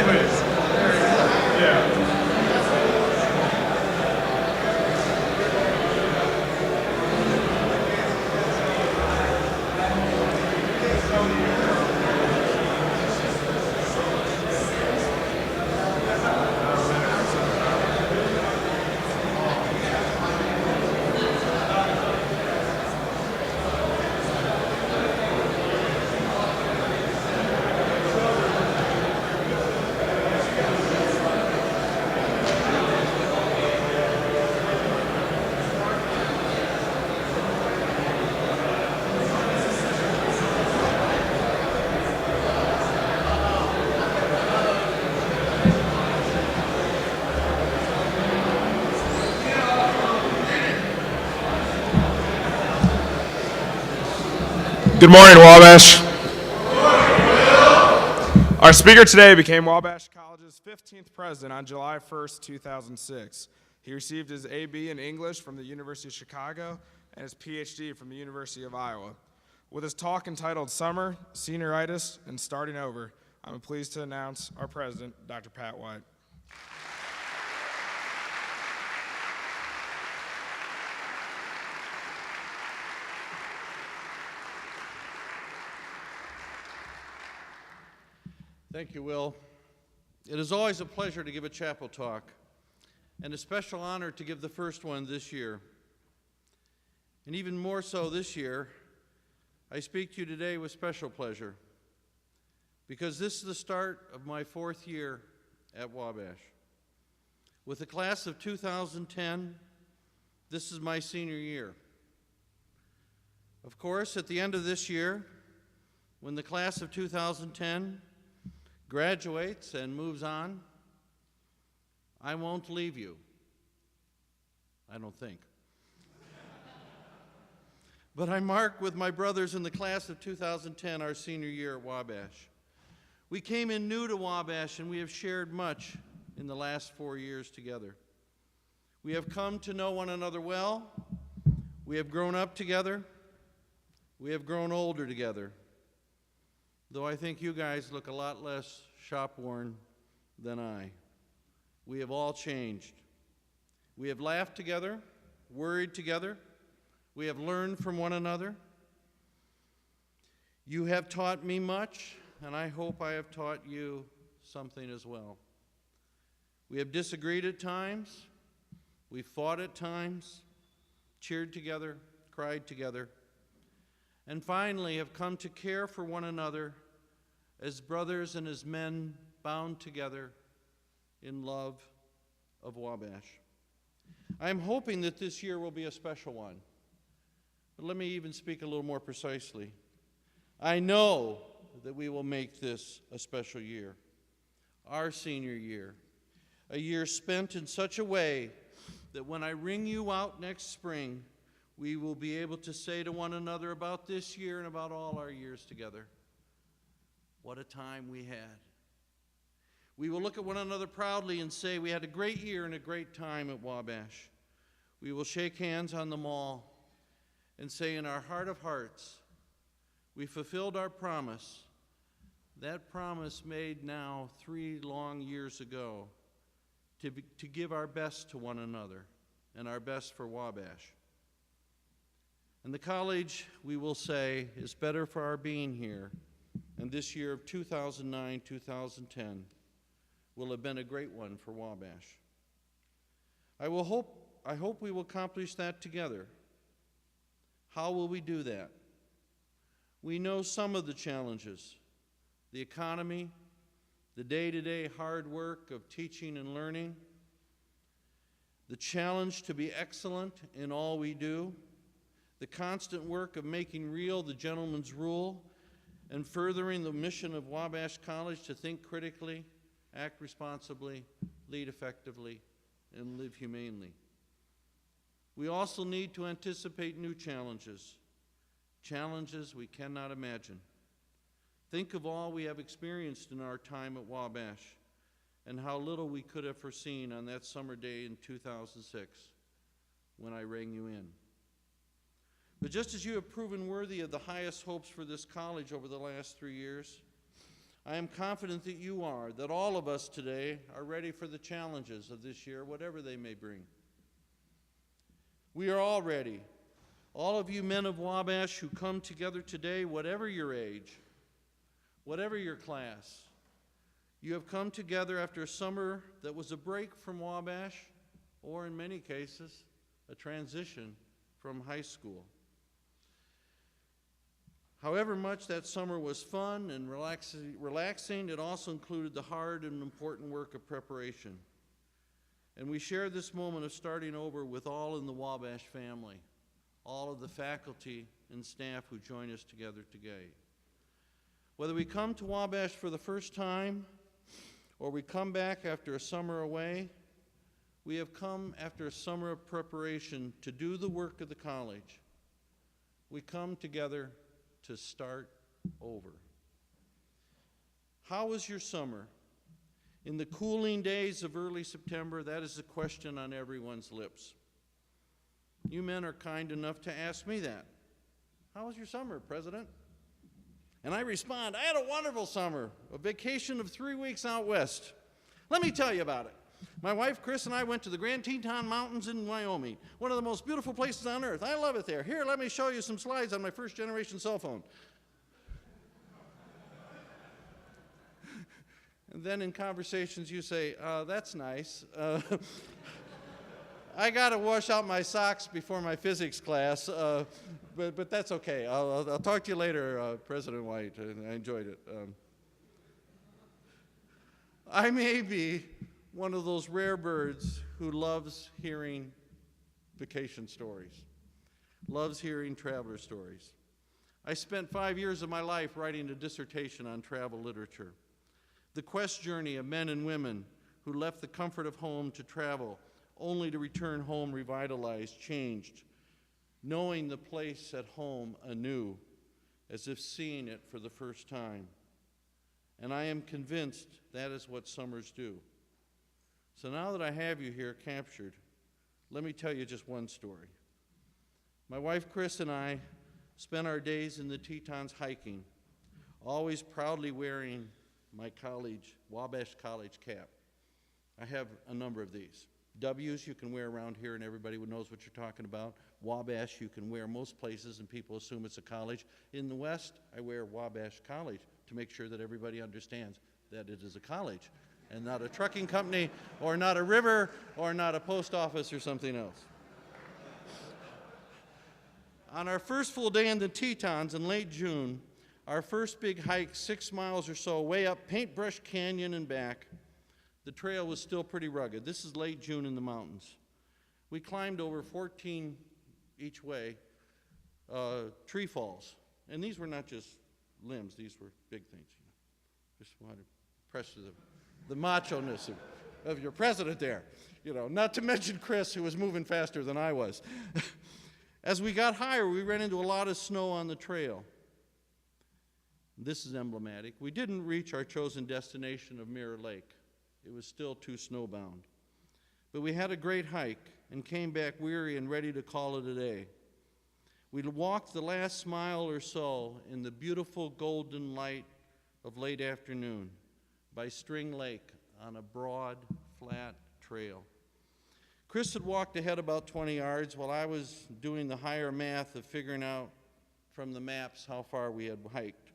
Please. Yeah. Good morning, Wabash. Our speaker today became Wabash College's 15th president on July 1st, 2006. He received his AB in English from the University of Chicago and his PhD from the University of Iowa. With his talk entitled Summer, Senioritis, and Starting Over, I'm pleased to announce our president, Dr. Pat White. Thank you, Will. It is always a pleasure to give a chapel talk, and a special honor to give the first one this year. And even more so this year, I speak to you today with special pleasure, because this is the start of my 4th year at Wabash. With the class of 2010, this is my senior year. Of course, at the end of this year, when the class of 2010 graduates and moves on, I won't leave you. I don't think. But I mark with my brothers in the class of 2010 our senior year at Wabash. We came in new to Wabash, and we have shared much in the last 4 years together. We have come to know one another well. We have grown up together. We have grown older together. Though I think you guys look a lot less shop-worn than I. We have all changed. We have laughed together, worried together. We have learned from one another. You have taught me much, and I hope I have taught you something as well. We have disagreed at times. We've fought at times, cheered together, cried together, and finally have come to care for one another as brothers and as men bound together in love of Wabash. I'm hoping that this year will be a special one, but let me even speak a little more precisely. I know that we will make this a special year, our senior year, a year spent in such a way that when I ring you out next spring, we will be able to say to one another about this year and about all our years together, what a time we had. We will look at one another proudly and say we had a great year and a great time at Wabash. We will shake hands on the mall and say in our heart of hearts, we fulfilled our promise, that promise made now 3 long years ago, to give our best to one another and our best for Wabash. And the college, we will say, is better for our being here. And this year of 2009-2010 will have been a great one for Wabash. I hope we will accomplish that together. How will we do that? We know some of the challenges: the economy, the day-to-day hard work of teaching and learning, the challenge to be excellent in all we do, the constant work of making real the gentleman's rule and furthering the mission of Wabash College to think critically, act responsibly, lead effectively, and live humanely. We also need to anticipate new challenges, challenges we cannot imagine. Think of all we have experienced in our time at Wabash and how little we could have foreseen on that summer day in 2006 when I rang you in. But just as you have proven worthy of the highest hopes for this college over the last 3 years, I am confident that you are, that all of us today are ready for the challenges of this year, whatever they may bring. We are all ready. All of you men of Wabash who come together today, whatever your age, whatever your class, you have come together after a summer that was a break from Wabash, or in many cases, a transition from high school. However much that summer was fun and relaxing, it also included the hard and important work of preparation. And we share this moment of starting over with all in the Wabash family, all of the faculty and staff who join us together today. Whether we come to Wabash for the first time or we come back after a summer away, we have come after a summer of preparation to do the work of the college. We come together to start over. How was your summer? In the cooling days of early September, that is the question on everyone's lips. You men are kind enough to ask me that. How was your summer, President? And I respond, I had a wonderful summer, a vacation of 3 weeks out west. Let me tell you about it. My wife, Chris, and I went to the Grand Teton Mountains in Wyoming, one of the most beautiful places on earth. I love it there. Here, let me show you some slides on my first-generation cell phone. And then in conversations you say, that's nice. I got to wash out my socks before my physics class, but that's okay. I'll talk to you later, President White. I enjoyed it. I may be one of those rare birds who loves hearing vacation stories, loves hearing traveler stories. I spent 5 years of my life writing a dissertation on travel literature. The quest journey of men and women who left the comfort of home to travel, only to return home revitalized, changed, knowing the place at home anew, as if seeing it for the first time. And I am convinced that is what summers do. So now that I have you here captured, let me tell you just one story. My wife Chris and I spent our days in the Tetons hiking, always proudly wearing my Wabash College cap. I have a number of these. W's you can wear around here and everybody knows what you're talking about. Wabash you can wear most places and people assume it's a college. In the West, I wear Wabash College to make sure that everybody understands that it is a college and not a trucking company or not a river or not a post office or something else. On our first full day in the Tetons in late June, our first big hike, 6 miles or so, way up Paintbrush Canyon and back, the trail was still pretty rugged. This is late June in the mountains. We climbed over 14 each way tree falls. And these were not just limbs, these were big things. Just wanted to press the macho-ness of your president there. Not to mention Chris, who was moving faster than I was. As we got higher, we ran into a lot of snow on the trail. This is emblematic. We didn't reach our chosen destination of Mirror Lake. It was still too snowbound. But we had a great hike and came back weary and ready to call it a day. We walked the last mile or so in the beautiful golden light of late afternoon by String Lake on a broad, flat trail. Chris had walked ahead about 20 yards while I was doing the higher math of figuring out from the maps how far we had hiked.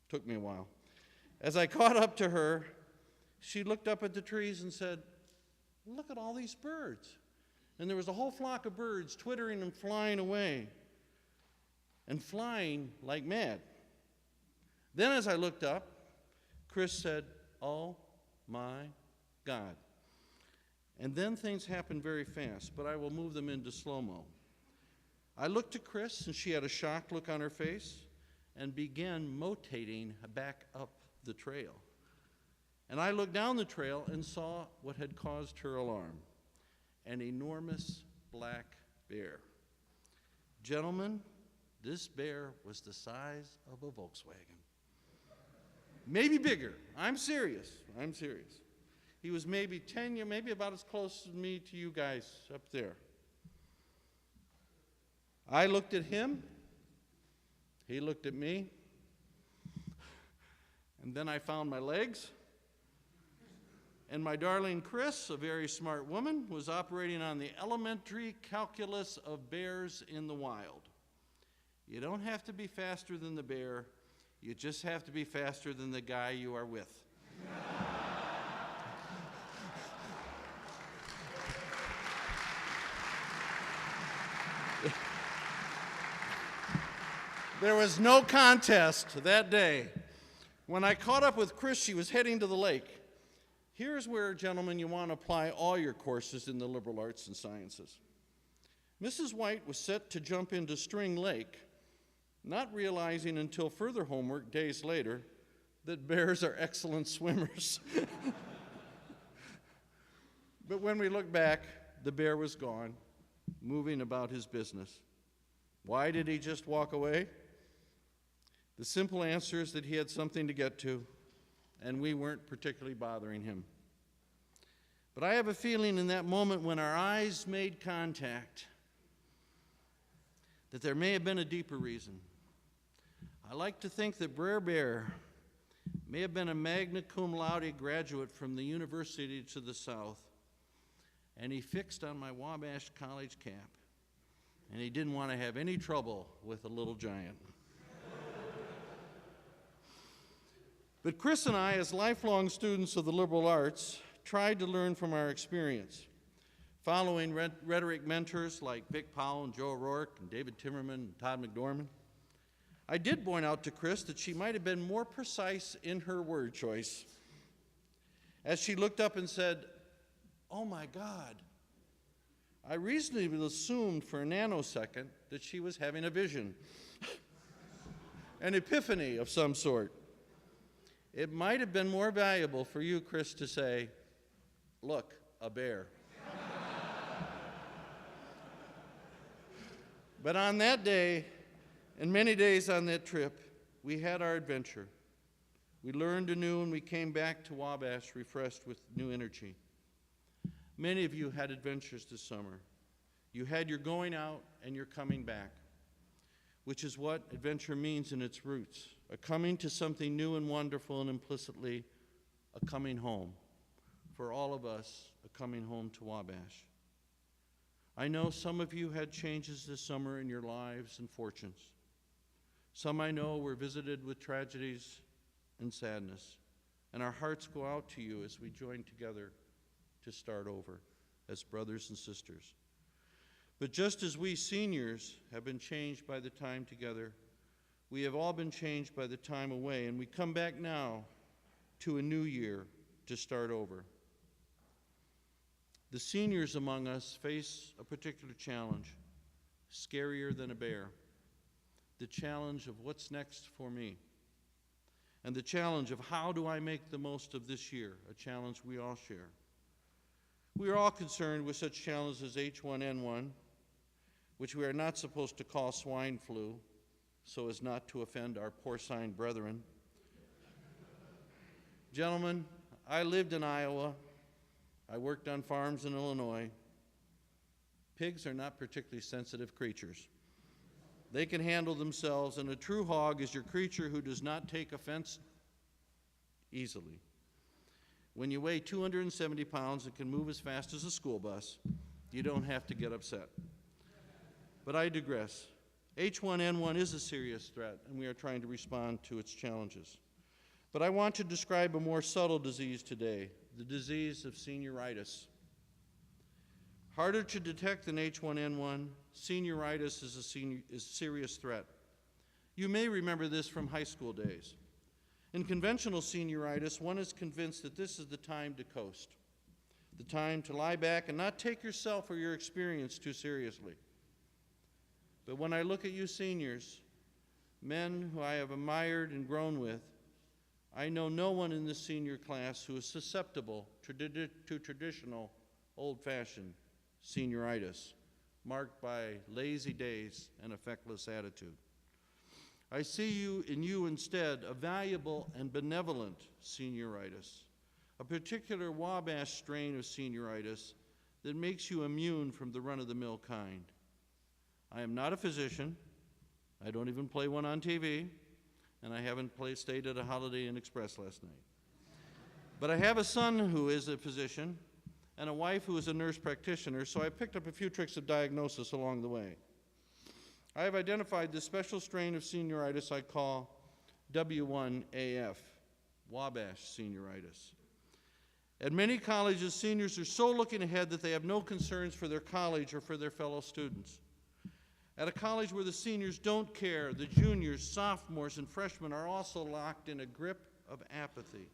Took me a while. As I caught up to her, she looked up at the trees and said, "Look at all these birds." And there was a whole flock of birds twittering and flying away, and flying like mad. Then as I looked up, Chris said, "Oh my God." And then things happened very fast, but I will move them into slow-mo. I looked at Chris, and she had a shocked look on her face and began motating back up the trail. And I looked down the trail and saw what had caused her alarm, an enormous black bear. Gentlemen, this bear was the size of a Volkswagen. Maybe bigger. I'm serious. He was maybe 10 years, maybe about as close as me to you guys up there. I looked at him. He looked at me. And then I found my legs. And my darling Chris, a very smart woman, was operating on the elementary calculus of bears in the wild. You don't have to be faster than the bear. You just have to be faster than the guy you are with. There was no contest that day. When I caught up with Chris, she was heading to the lake. Here's where, gentlemen, you want to apply all your courses in the liberal arts and sciences. Mrs. White was set to jump into String Lake, not realizing until further homework days later that bears are excellent swimmers. But when we look back, the bear was gone, moving about his business. Why did he just walk away? The simple answer is that he had something to get to, and we weren't particularly bothering him. But I have a feeling in that moment when our eyes made contact that there may have been a deeper reason. I like to think that Brer Bear may have been a magna cum laude graduate from the university to the south, and he fixed on my Wabash college cap, and he didn't want to have any trouble with a little giant. But Chris and I, as lifelong students of the liberal arts, tried to learn from our experience. Following rhetoric mentors like Vic Powell and Joe O'Rourke and David Timmerman and Todd McDorman, I did point out to Chris that she might have been more precise in her word choice. As she looked up and said, "Oh my God," I reasonably assumed for a nanosecond that she was having a vision, an epiphany of some sort. It might have been more valuable for you, Chris, to say, "Look, a bear." But on that day, and many days on that trip, we had our adventure. We learned anew, and we came back to Wabash refreshed with new energy. Many of you had adventures this summer. You had your going out and your coming back, which is what adventure means in its roots, a coming to something new and wonderful, and implicitly a coming home. For all of us, a coming home to Wabash. I know some of you had changes this summer in your lives and fortunes. Some I know were visited with tragedies and sadness, and our hearts go out to you as we join together to start over as brothers and sisters. But just as we seniors have been changed by the time together, we have all been changed by the time away, and we come back now to a new year to start over. The seniors among us face a particular challenge, scarier than a bear. The challenge of what's next for me. And the challenge of how do I make the most of this year, a challenge we all share. We are all concerned with such challenges as H1N1, which we are not supposed to call swine flu, so as not to offend our porcine brethren. Gentlemen, I lived in Iowa. I worked on farms in Illinois. Pigs are not particularly sensitive creatures. They can handle themselves, and a true hog is your creature who does not take offense easily. When you weigh 270 pounds and can move as fast as a school bus, you don't have to get upset. But I digress. H1N1 is a serious threat, and we are trying to respond to its challenges. But I want to describe a more subtle disease today, the disease of senioritis. Harder to detect than H1N1, senioritis is a serious threat. You may remember this from high school days. In conventional senioritis, one is convinced that this is the time to coast, the time to lie back and not take yourself or your experience too seriously. But when I look at you seniors, men who I have admired and grown with, I know no one in this senior class who is susceptible to traditional, old-fashioned senioritis, marked by lazy days and a feckless attitude. I see in you instead a valuable and benevolent senioritis, a particular Wabash strain of senioritis that makes you immune from the run-of-the-mill kind. I am not a physician. I don't even play one on TV. and I haven't stayed at a Holiday Inn Express last night. But I have a son who is a physician and a wife who is a nurse practitioner, so I picked up a few tricks of diagnosis along the way. I have identified this special strain of senioritis I call W1AF, Wabash senioritis. At many colleges, seniors are so looking ahead that they have no concerns for their college or for their fellow students. At a college where the seniors don't care, the juniors, sophomores, and freshmen are also locked in a grip of apathy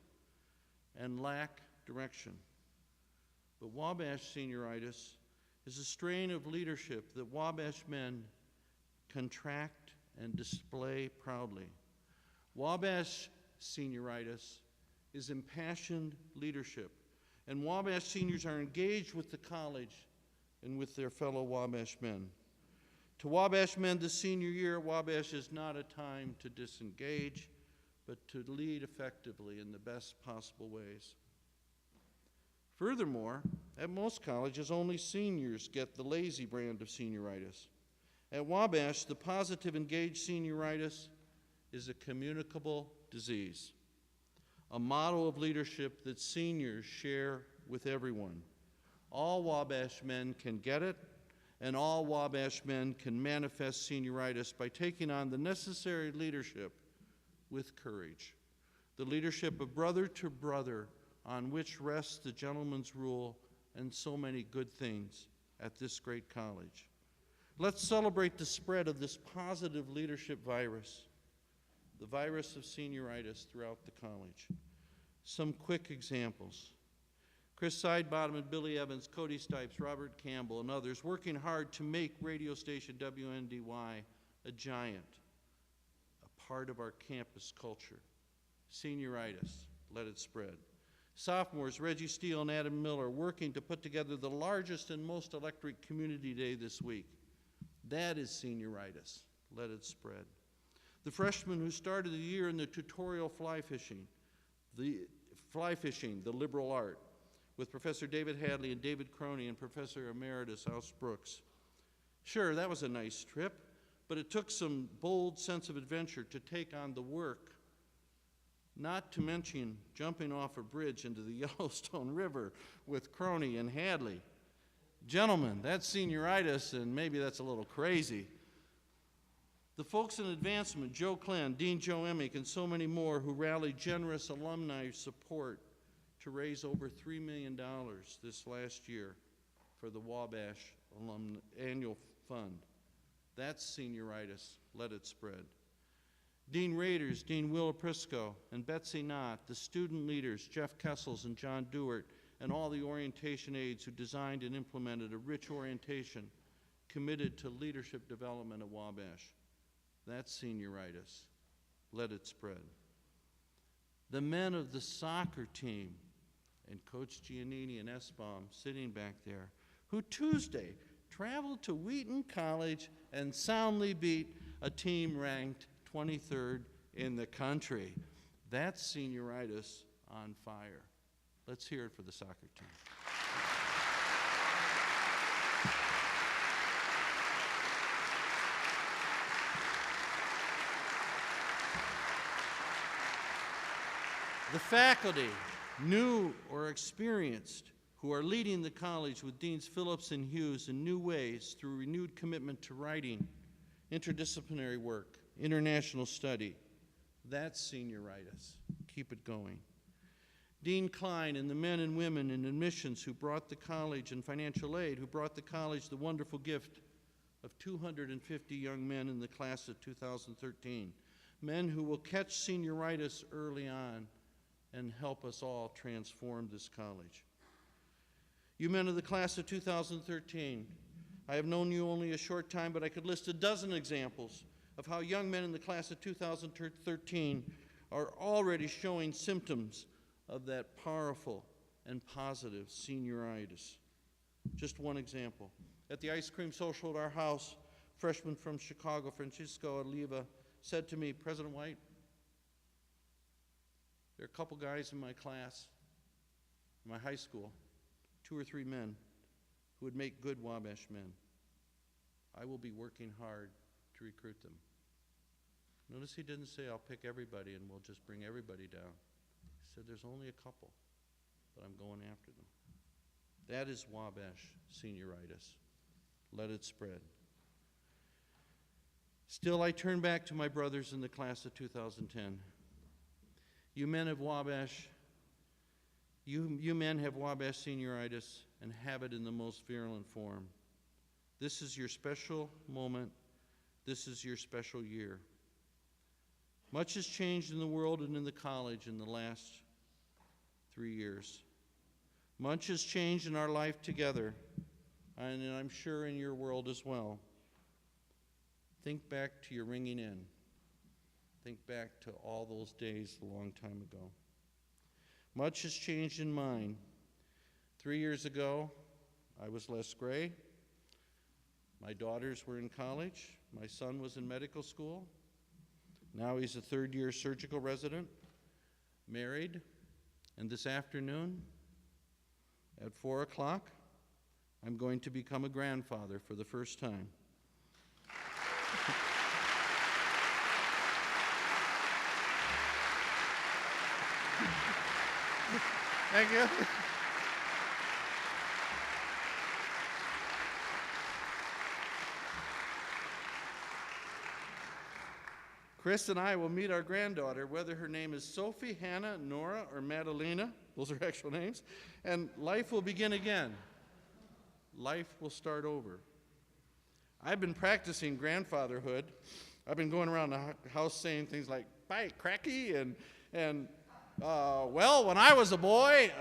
and lack direction. But Wabash senioritis is a strain of leadership that Wabash men contract and display proudly. Wabash senioritis is impassioned leadership, and Wabash seniors are engaged with the college and with their fellow Wabash men. To Wabash men this senior year, Wabash is not a time to disengage, but to lead effectively in the best possible ways. Furthermore, at most colleges, only seniors get the lazy brand of senioritis. At Wabash, the positive engaged senioritis is a communicable disease, a model of leadership that seniors share with everyone. All Wabash men can get it, and all Wabash men can manifest senioritis by taking on the necessary leadership with courage, the leadership of brother to brother on which rests the gentleman's rule and so many good things at this great college. Let's celebrate the spread of this positive leadership virus, the virus of senioritis throughout the college. Some quick examples. Chris Sidebottom and Billy Evans, Cody Stipes, Robert Campbell, and others working hard to make radio station WNDY a giant, a part of our campus culture. Senioritis, let it spread. Sophomores Reggie Steele and Adam Miller working to put together the largest and most electric community day this week. That is senioritis, let it spread. The freshmen who started the year in the tutorial fly fishing, the liberal art, with Professor David Hadley and David Croney and Professor Emeritus House Brooks. Sure, that was a nice trip, but it took some bold sense of adventure to take on the work, not to mention jumping off a bridge into the Yellowstone River with Croney and Hadley. Gentlemen, that's senioritis, and maybe that's a little crazy. The folks in advancement, Joe Klenn, Dean Joe Emick, and so many more who rallied generous alumni support to raise over $3 million this last year for the Wabash Annual Fund. That's senioritis, let it spread. Dean Raiders, Dean Will Prisco, and Betsy Knott, the student leaders, Jeff Kessels and John Dewart, and all the orientation aides who designed and implemented a rich orientation committed to leadership development at Wabash. That's senioritis, let it spread. The men of the soccer team, and Coach Giannini and Esbaum sitting back there, who Tuesday traveled to Wheaton College and soundly beat a team ranked 23rd in the country. That's senioritis on fire. Let's hear it for the soccer team. The faculty, new or experienced, who are leading the college with Deans Phillips and Hughes in new ways through renewed commitment to writing, interdisciplinary work, international study. That's senioritis. Keep it going. Dean Klein and the men and women in admissions who brought the college, and financial aid, who brought the college the wonderful gift of 250 young men in the class of 2013, men who will catch senioritis early on and help us all transform this college. You men of the class of 2013, I have known you only a short time, but I could list a dozen examples of how young men in the class of 2013 are already showing symptoms of that powerful and positive senioritis. Just one example. At the ice cream social at our house, freshman from Chicago, Francisco Oliva, said to me, President White, there are a couple guys in my class, in my high school, 2 or 3 men, who would make good Wabash men. I will be working hard to recruit them. Notice he didn't say, I'll pick everybody and we'll just bring everybody down. He said, there's only a couple, but I'm going after them. That is Wabash Senioritis. Let it spread. Still, I turn back to my brothers in the class of 2010. You men have Wabash senioritis and have it in the most virulent form. This is your special moment. This is your special year. Much has changed in the world and in the college in the last 3 years. Much has changed in our life together, and I'm sure in your world as well. Think back to your ringing in. Think back to all those days a long time ago. Much has changed in mine. 3 years ago, I was less gray. My daughters were in college. My son was in medical school. Now he's a third-year surgical resident, married, and this afternoon at 4 o'clock, I'm going to become a grandfather for the first time. Thank you. Chris and I will meet our granddaughter, whether her name is Sophie, Hannah, Nora, or Madalena. Those are actual names. And life will begin again. Life will start over. I've been practicing grandfatherhood. I've been going around the house saying things like, bye, cracky, and well, when I was a boy,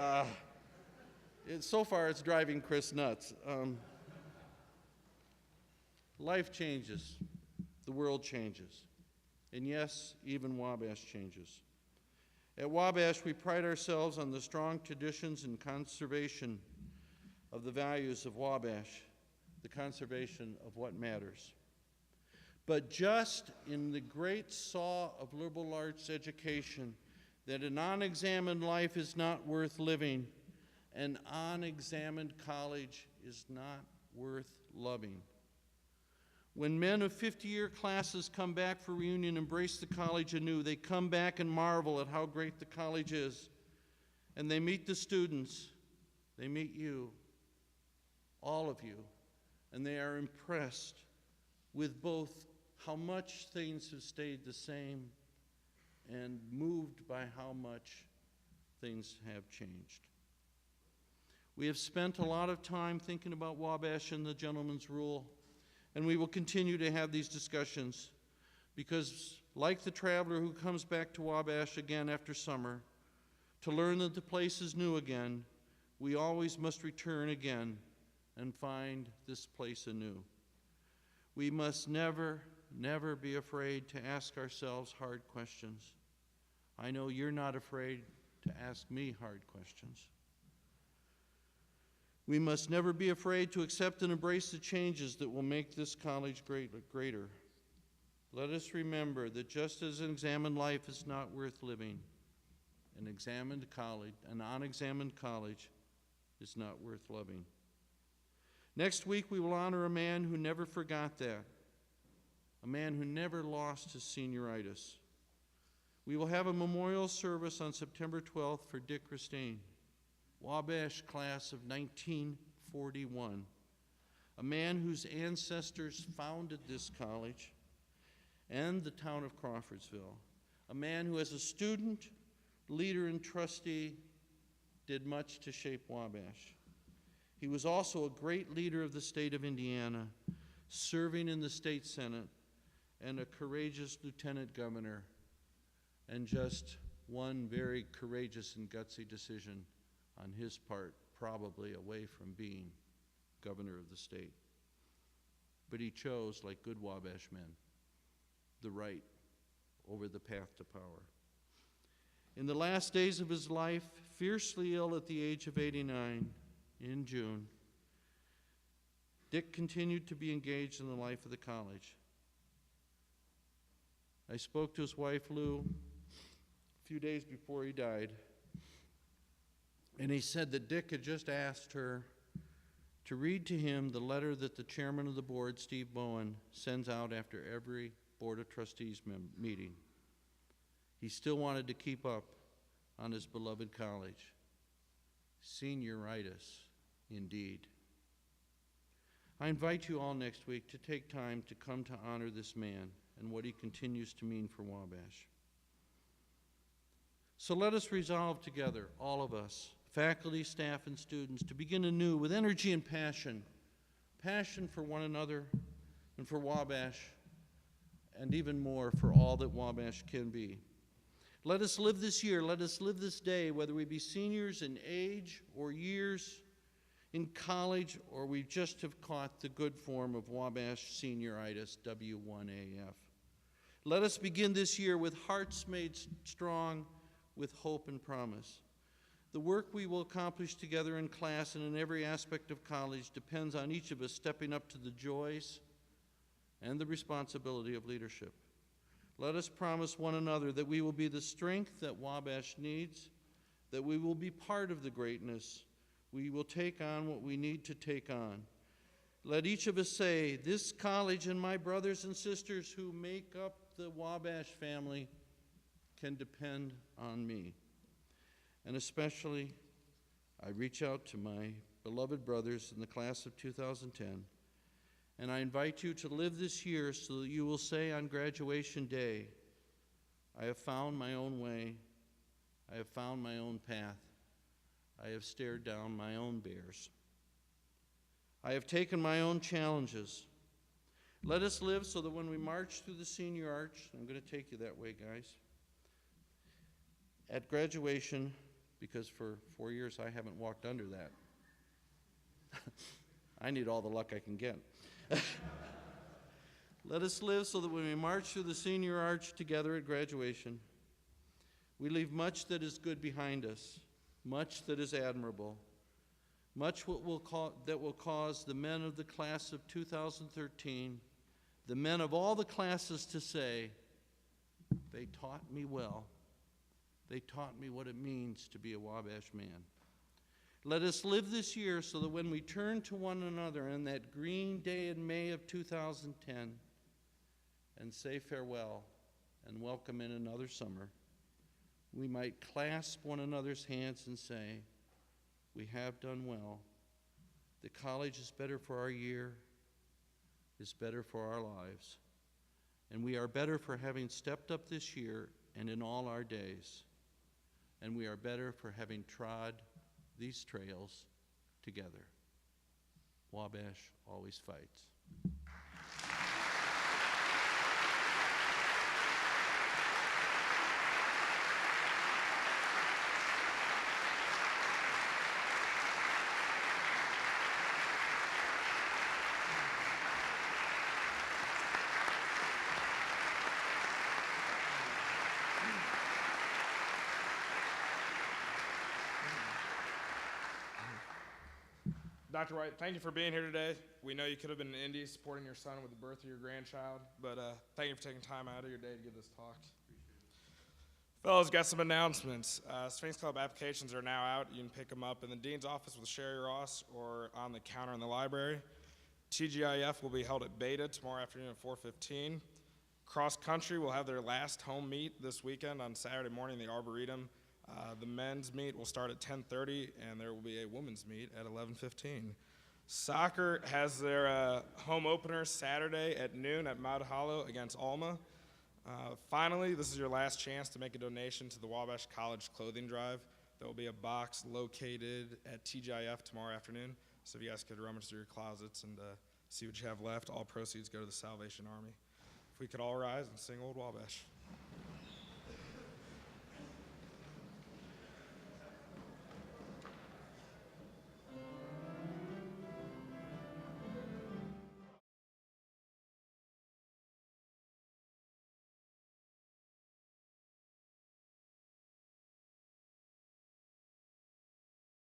so far it's driving Chris nuts. Life changes. The world changes. And yes, even Wabash changes. At Wabash, we pride ourselves on the strong traditions and conservation of the values of Wabash, the conservation of what matters. But just in the great saw of liberal arts education, that an unexamined life is not worth living, an unexamined college is not worth loving. When men of 50-year classes come back for reunion, embrace the college anew, they come back and marvel at how great the college is. And they meet the students, they meet you, all of you, and they are impressed with both how much things have stayed the same and moved by how much things have changed. We have spent a lot of time thinking about Wabash and the gentleman's rule, and we will continue to have these discussions because, like the traveler who comes back to Wabash again after summer, to learn that the place is new again, we always must return again and find this place anew. We must never, never be afraid to ask ourselves hard questions. I know you're not afraid to ask me hard questions. We must never be afraid to accept and embrace the changes that will make this college greater. Let us remember that just as an examined life is not worth living, an unexamined college is not worth loving. Next week, we will honor a man who never forgot that, a man who never lost his senioritis. We will have a memorial service on September 12th for Dick Christine, Wabash class of 1941, a man whose ancestors founded this college and the town of Crawfordsville, a man who as a student, leader, and trustee did much to shape Wabash. He was also a great leader of the state of Indiana, serving in the state senate, and a courageous lieutenant governor, and just one very courageous and gutsy decision on his part, probably away from being governor of the state. But he chose, like good Wabash men, the right over the path to power. In the last days of his life, fiercely ill at the age of 89, in June, Dick continued to be engaged in the life of the college. I spoke to his wife, Lou, a few days before he died, and he said that Dick had just asked her to read to him the letter that the chairman of the board, Steve Bowen, sends out after every Board of Trustees meeting. He still wanted to keep up on his beloved college. Senioritis, indeed. I invite you all next week to take time to come to honor this man and what he continues to mean for Wabash. So let us resolve together, all of us, faculty, staff, and students, to begin anew with energy and passion. Passion for one another and for Wabash, and even more for all that Wabash can be. Let us live this year, let us live this day, whether we be seniors in age or years, in college, or we just have caught the good form of Wabash Senioritis, W1AF. Let us begin this year with hearts made strong with hope and promise. The work we will accomplish together in class and in every aspect of college depends on each of us stepping up to the joys and the responsibility of leadership. Let us promise one another that we will be the strength that Wabash needs, that we will be part of the greatness. We will take on what we need to take on. Let each of us say, this college and my brothers and sisters who make up the Wabash family can depend on me. And especially, I reach out to my beloved brothers in the class of 2010, and I invite you to live this year so that you will say on graduation day, I have found my own way, I have found my own path, I have stared down my own bears. I have taken my own challenges. Let us live so that when we march through the senior arch, I'm going to take you that way, guys, at graduation, because for 4 years I haven't walked under that. I need all the luck I can get. Let us live so that when we march through the senior arch together at graduation, we leave much that is good behind us, much that is admirable, much that will cause the men of the class of 2013, the men of all the classes to say, they taught me well. They taught me what it means to be a Wabash man. Let us live this year so that when we turn to one another on that green day in May of 2010 and say farewell and welcome in another summer, we might clasp one another's hands and say, we have done well. The college is better for our year, is better for our lives, and we are better for having stepped up this year and in all our days, and we are better for having trod these trails together. Wabash always fights. Dr. White, thank you for being here today. We know you could have been in Indy supporting your son with the birth of your grandchild, but thank you for taking time out of your day to give this talk. Fellows, got some announcements. Sphinx Club applications are now out. You can pick them up in the dean's office with Sherry Ross or on the counter in the library. TGIF will be held at Beta tomorrow afternoon at 4:15. Cross Country will have their last home meet this weekend on Saturday morning in the Arboretum. The men's meet will start at 10:30, and there will be a women's meet at 11:15. Soccer has their home opener Saturday at noon at Mount Hollow against Alma. Finally, this is your last chance to make a donation to the Wabash College Clothing Drive. There will be a box located at TGIF tomorrow afternoon, so if you guys could rummage through your closets and see what you have left, all proceeds go to the Salvation Army. If we could all rise and sing Old Wabash.